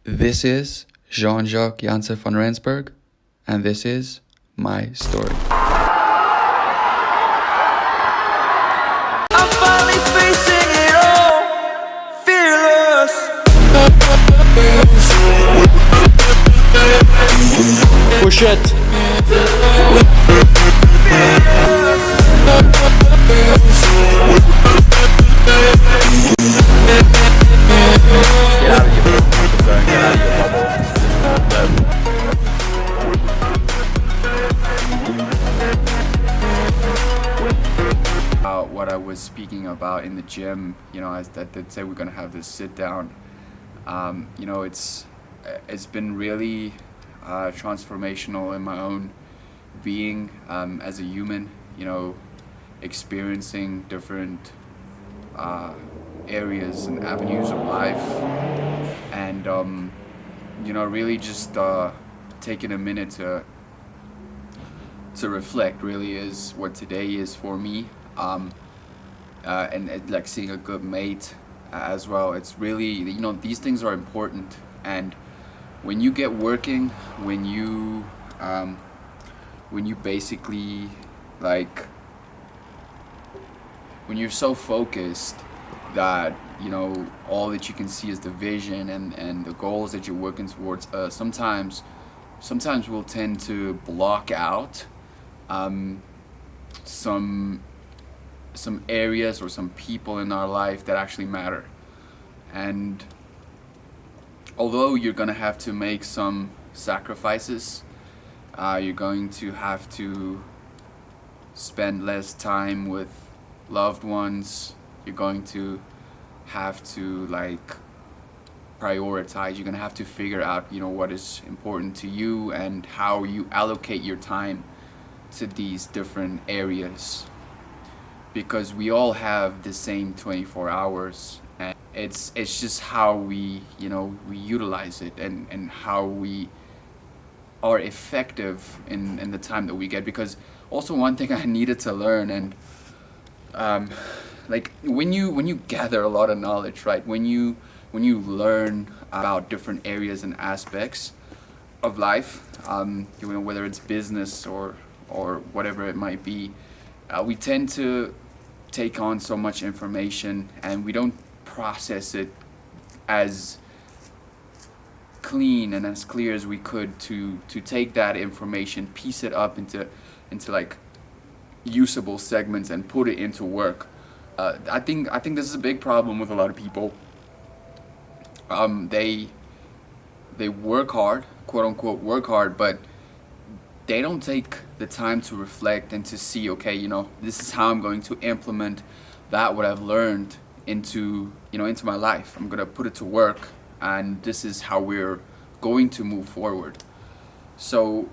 This is Jean-Jacques Janssen van Rensburg, and this is my story. I'm finally facing it all, fearless. Push it. Get out of your comfort zone, get out of your bubble. What I was speaking about in the gym, I did say we're gonna have this sit down. It's been really transformational in my own being as a human. Experiencing different areas and avenues of life, and really just taking a minute to reflect really is what today is for me, and like seeing a good mate as well. It's really, these things are important, and when you get working, when you basically when you're so focused that all that you can see is the vision and the goals that you're working towards, sometimes we'll tend to block out some areas or some people in our life that actually matter. And although you're gonna have to make some sacrifices, you're going to have to spend less time with loved ones, you're going to have to prioritize, you're gonna have to figure out what is important to you and how you allocate your time to these different areas, because we all have the same 24 hours, and it's just how we utilize it and how we are effective in the time that we get. Because also one thing I needed to learn, and when you gather a lot of knowledge, right, when you learn about different areas and aspects of life, whether it's business or whatever it might be, we tend to take on so much information and we don't process it as clean and as clear as we could to take that information, piece it up into usable segments and put it into work. I think this is a big problem with a lot of people. They work hard, quote unquote work hard, but they don't take the time to reflect and to see, okay, this is how I'm going to implement what I've learned into my life. I'm gonna put it to work, and this is how we're going to move forward. So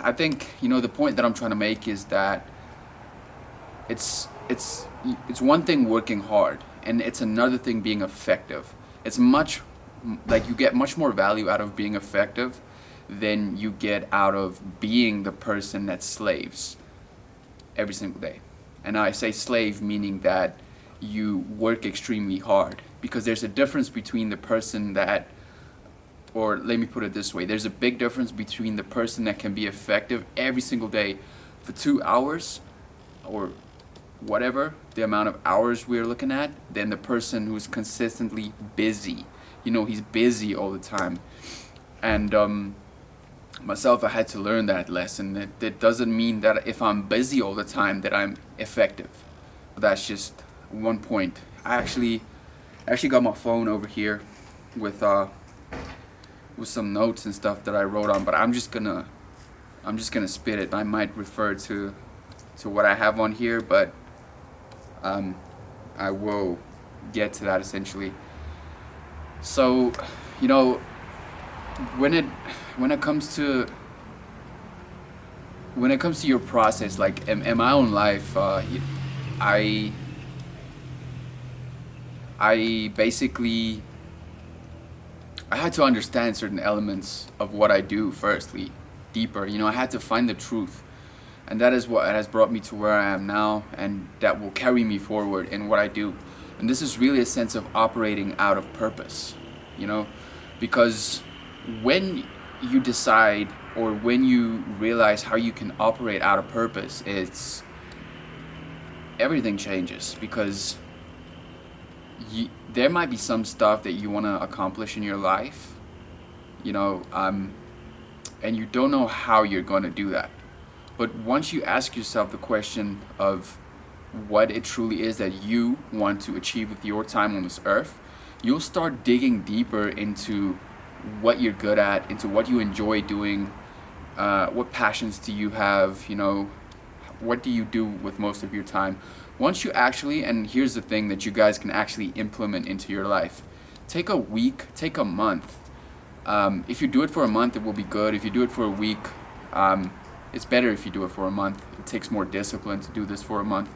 I think the point that I'm trying to make is that it's one thing working hard, and it's another thing being effective. It's much you get much more value out of being effective than you get out of being the person that slaves every single day. And I say slave meaning that you work extremely hard, because there's a difference between the person that, or let me put it this way, there's a big difference between the person that can be effective every single day for 2 hours or whatever the amount of hours we're looking at, than the person who's consistently busy. He's busy all the time. And myself, I had to learn that lesson. That doesn't mean that if I'm busy all the time that I'm effective. That's just one point. I actually got my phone over here with some notes and stuff that I wrote on, but I'm just gonna spit it. I might refer to what I have on here, but I will get to that essentially. So when it comes to your process, in my own life, I basically had to understand certain elements of what I do firstly, deeper. I had to find the truth, and that is what has brought me to where I am now, and that will carry me forward in what I do. And this is really a sense of operating out of purpose. because when you decide or when you realize how you can operate out of purpose, everything changes, because there might be some stuff that you want to accomplish in your life, and you don't know how you're going to do that. But once you ask yourself the question of what it truly is that you want to achieve with your time on this earth, you'll start digging deeper into what you're good at, into what you enjoy doing, what passions do you have, what do you do with most of your time. Once you actually, and here's the thing that you guys can actually implement into your life, take a week, take a month. If you do it for a month, it will be good. If you do it for a week, it's better if you do it for a month. It takes more discipline to do this for a month.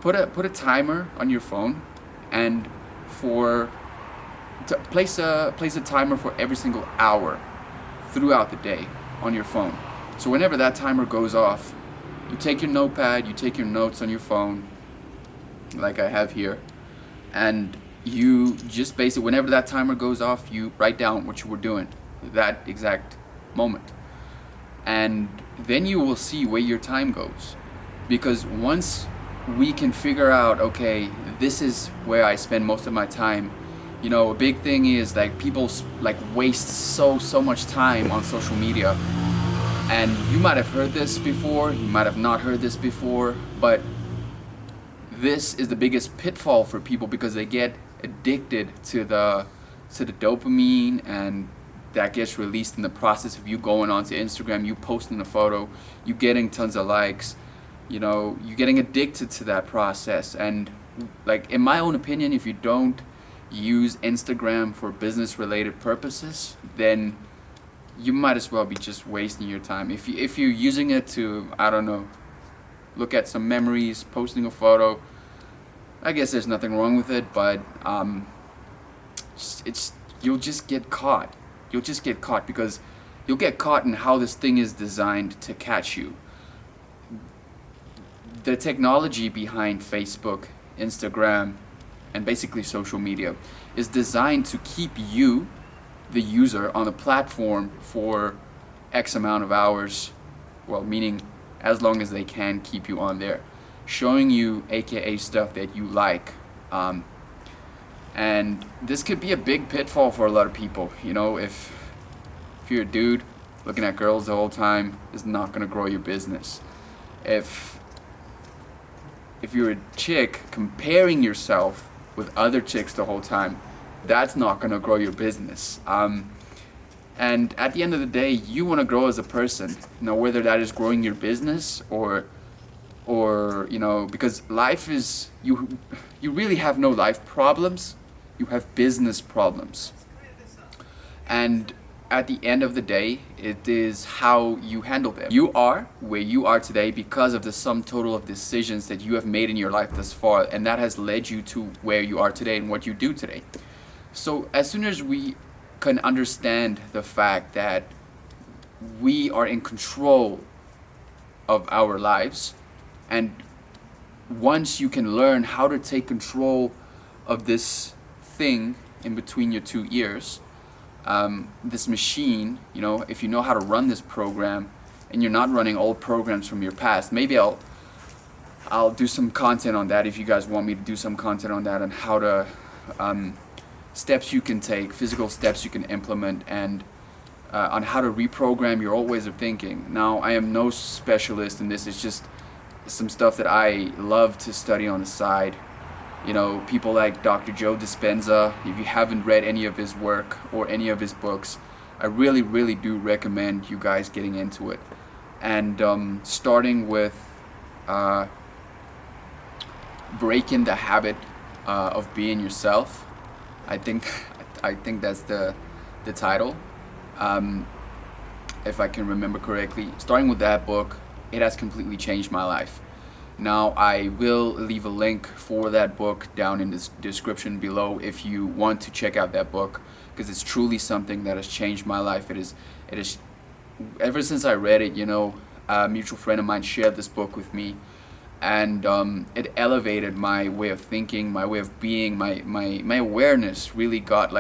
Put a timer on your phone, and place a timer for every single hour throughout the day on your phone. So whenever that timer goes off, you take your notepad, you take your notes on your phone, like I have here, and you just basically, whenever that timer goes off, you write down what you were doing that exact moment. And then you will see where your time goes. Because once we can figure out, okay, this is where I spend most of my time, a big thing is like people waste so much time on social media. And you might have heard this before, you might have not heard this before, but this is the biggest pitfall for people, because they get addicted to the dopamine, and that gets released in the process of you going onto Instagram, you posting a photo, you getting tons of likes, you getting addicted to that process. And in my own opinion, if you don't use Instagram for business related purposes, then you might as well be just wasting your time. If you're using it to, I don't know, look at some memories, posting a photo, I guess there's nothing wrong with it, but you'll just get caught. You'll just get caught, because you'll get caught in how this thing is designed to catch you. The technology behind Facebook, Instagram, and basically social media is designed to keep you, the user, on the platform for X amount of hours, well, meaning as long as they can keep you on there, showing you AKA stuff that you like. And this could be a big pitfall for a lot of people. If you're a dude looking at girls the whole time, it's not going to grow your business. If you're a chick comparing yourself with other chicks the whole time, that's not going to grow your business. And at the end of the day, you want to grow as a person, whether that is growing your business or because life is, you really have no life problems, you have business problems. And at the end of the day, it is how you handle them. You are where you are today because of the sum total of decisions that you have made in your life thus far, and that has led you to where you are today and what you do today. So as soon as we can understand the fact that we are in control of our lives, and once you can learn how to take control of this thing in between your two ears, this machine, if you know how to run this program and you're not running old programs from your past, maybe I'll do some content on that if you guys want me to do some content on that, and how to steps you can take, physical steps you can implement, and on how to reprogram your old ways of thinking. Now, I am no specialist in this. It's just some stuff that I love to study on the side. People like Dr. Joe Dispenza. If you haven't read any of his work or any of his books, I really, really do recommend you guys getting into it. And starting with breaking the habit of being yourself. I think that's the title, if I can remember correctly. Starting with that book, it has completely changed my life. Now, I will leave a link for that book down in the description below if you want to check out that book, because it's truly something that has changed my life. It is ever since I read it, a mutual friend of mine shared this book with me, and it elevated my way of thinking, my way of being, my awareness really got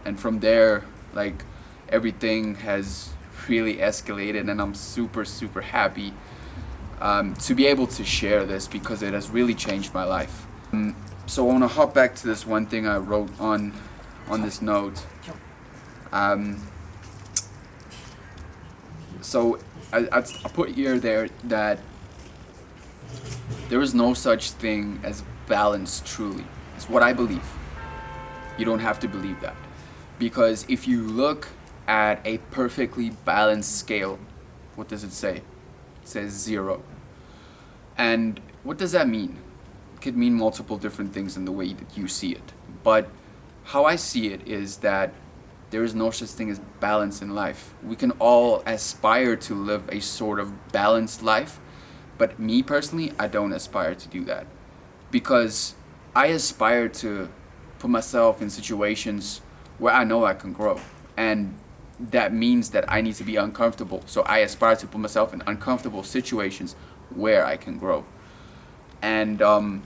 and from there, like, everything has really escalated, and I'm super happy to be able to share this because it has really changed my life. So I want to hop back to this one thing I wrote on this note. So I put here there that there is no such thing as balance truly. It's what I believe. You don't have to believe that. Because if you look at a perfectly balanced scale, what does it say? It says 0. And what does that mean? It could mean multiple different things in the way that you see it. But how I see it is that there is no such thing as balance in life. We can all aspire to live a sort of balanced life, but me personally, I don't aspire to do that. Because I aspire to put myself in situations where I know I can grow. And that means that I need to be uncomfortable. So I aspire to put myself in uncomfortable situations where I can grow. And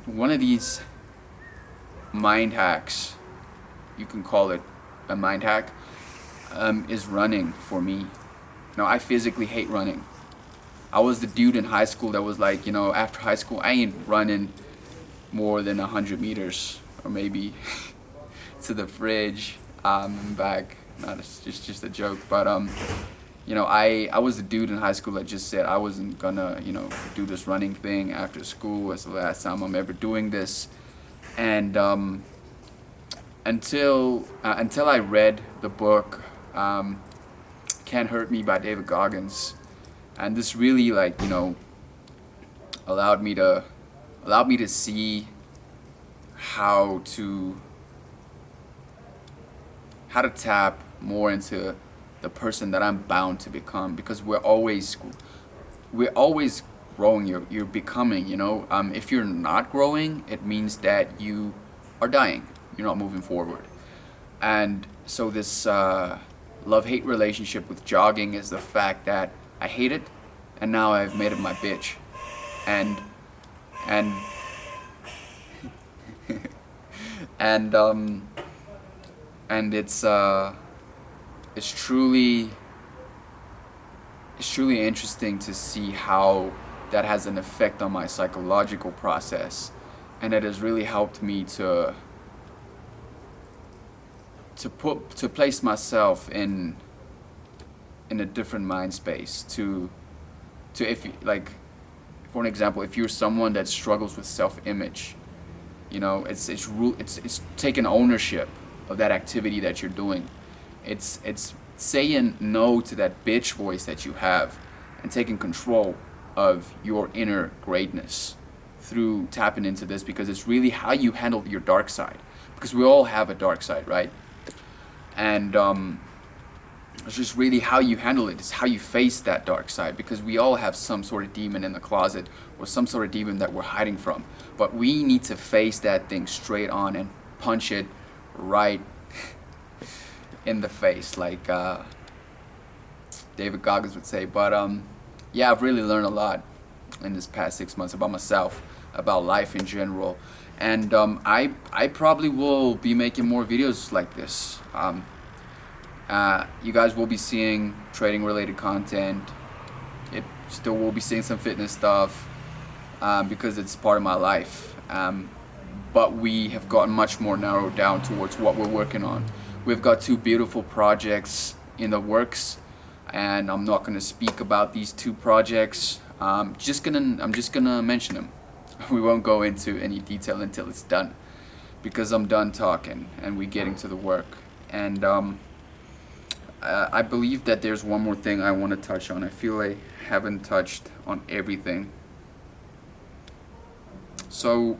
one of these mind hacks, you can call it a mind hack, is running for me. Now, I physically hate running. I was the dude in high school that was like, after high school, I ain't running more than 100 meters, or maybe to the fridge and back. No, it's just a joke. But I was the dude in high school that just said I wasn't gonna do this running thing after school. It's the last time I'm ever doing this. And until I read the book Can't Hurt Me by David Goggins, and this really allowed me to see how to tap more into the person that I'm bound to become, because we're always growing. You're becoming. If you're not growing, it means that you are dying. You're not moving forward. And so this love-hate relationship with jogging is the fact that I hate it, and now I've made it my bitch. And and it's truly interesting to see how that has an effect on my psychological process, and it has really helped me to place myself in a different mind space. To if for an example, if you're someone that struggles with self-image, it's taking ownership of that activity that you're doing. It's saying no to that bitch voice that you have and taking control of your inner greatness through tapping into this, because it's really how you handle your dark side, because we all have a dark side, right? And it's just really how you handle it. It's how you face that dark side, because we all have some sort of demon in the closet or some sort of demon that we're hiding from. But we need to face that thing straight on and punch it right in the face, like David Goggins would say. But yeah, I've really learned a lot in this past 6 months about myself, about life in general. And I probably will be making more videos like this. You guys will be seeing trading related content. It still will be seeing some fitness stuff because it's part of my life. But we have gotten much more narrowed down towards what we're working on. We've got 2 beautiful projects in the works, and I'm not gonna speak about these 2 projects. I'm just gonna mention them. We won't go into any detail until it's done, because I'm done talking and we're getting to the work. And I believe that there's one more thing I want to touch on. I feel I haven't touched on everything. So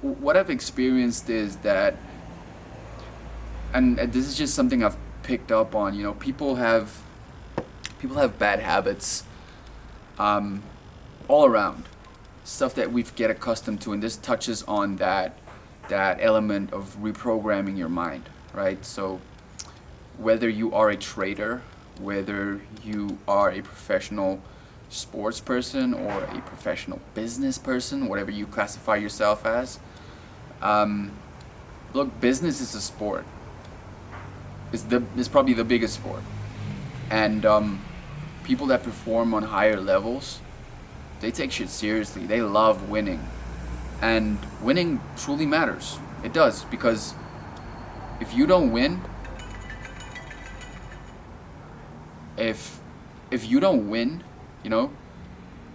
what I've experienced is that, and this is just something I've picked up on, people have bad habits all around, stuff that we get accustomed to, and this touches on that element of reprogramming your mind, right? So whether you are a trader, whether you are a professional sports person or a professional business person, whatever you classify yourself as, Look, business is a sport. It's probably the biggest sport, and people that perform on higher levels, they take shit seriously. They love winning, and winning truly matters. It does, because if you don't win, if you don't win, you know,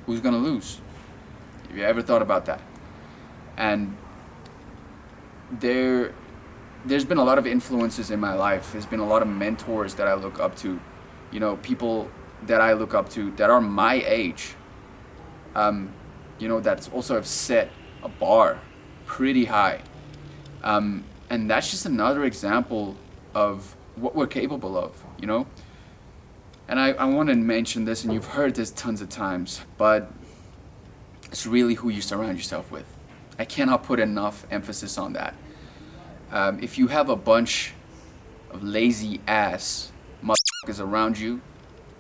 who's gonna lose? Have you ever thought about that? And there's been a lot of influences in my life. There's been a lot of mentors that I look up to, you know, people that I look up to that are my age, you know, that also have set a bar pretty high. And that's just another example of what we're capable of, you know? And I want to mention this, and you've heard this tons of times, but it's really who you surround yourself with. I cannot put enough emphasis on that. If you have a bunch of lazy ass motherfuckers around you,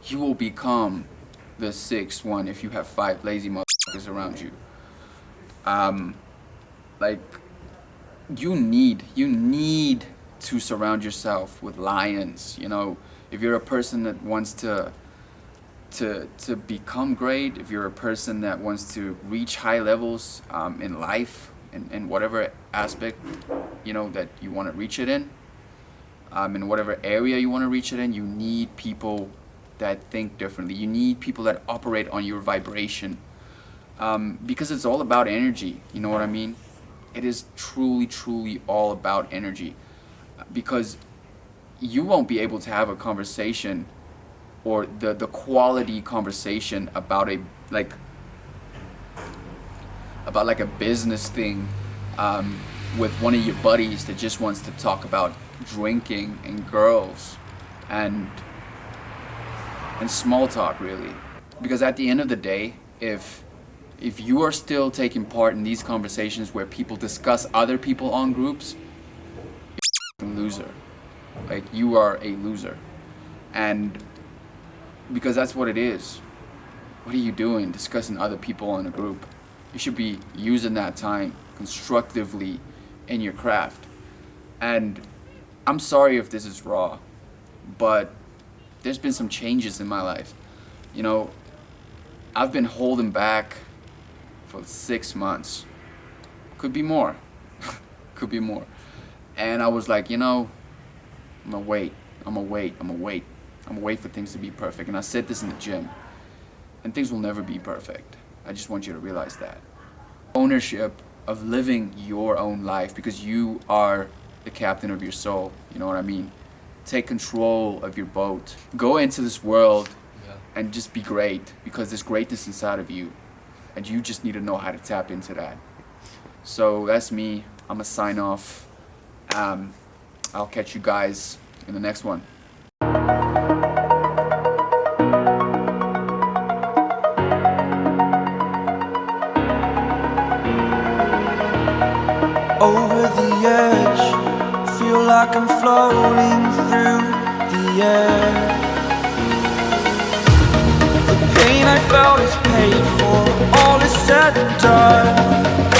you will become the sixth one if you have 5 lazy motherfuckers around you. Like, you need to surround yourself with lions, you know. If you're a person that wants to become great, if you're a person that wants to reach high levels in life, in whatever aspect, you know, that you want to reach it in whatever area you want to reach it in, you need people that think differently. You need people that operate on your vibration, because it's all about energy. You know what I mean? It is truly all about energy, because you won't be able to have a conversation, or the quality conversation about a business thing with one of your buddies that just wants to talk about drinking and girls and small talk, really. Because at the end of the day, if you are still taking part in these conversations where people discuss other people on groups, you're a loser. Like, you are a loser. And because that's what it is. What are you doing discussing other people in a group? You should be using that time constructively in your craft. And I'm sorry if this is raw, but there's been some changes in my life. You know, I've been holding back for 6 months. Could be more. Could be more. And I was like, you know, I'm gonna wait for things to be perfect. And I said this in the gym, and things will never be perfect. I just want you to realize that. Ownership of living your own life, because you are the captain of your soul. You know what I mean? Take control of your boat. Go into this world and just be great, because there's greatness inside of you, and you just need to know how to tap into that. So that's me. I'm gonna sign off. I'll catch you guys in the next one. Over the edge, feel like I'm floating through the air. The pain I felt is paid for, all is said and done.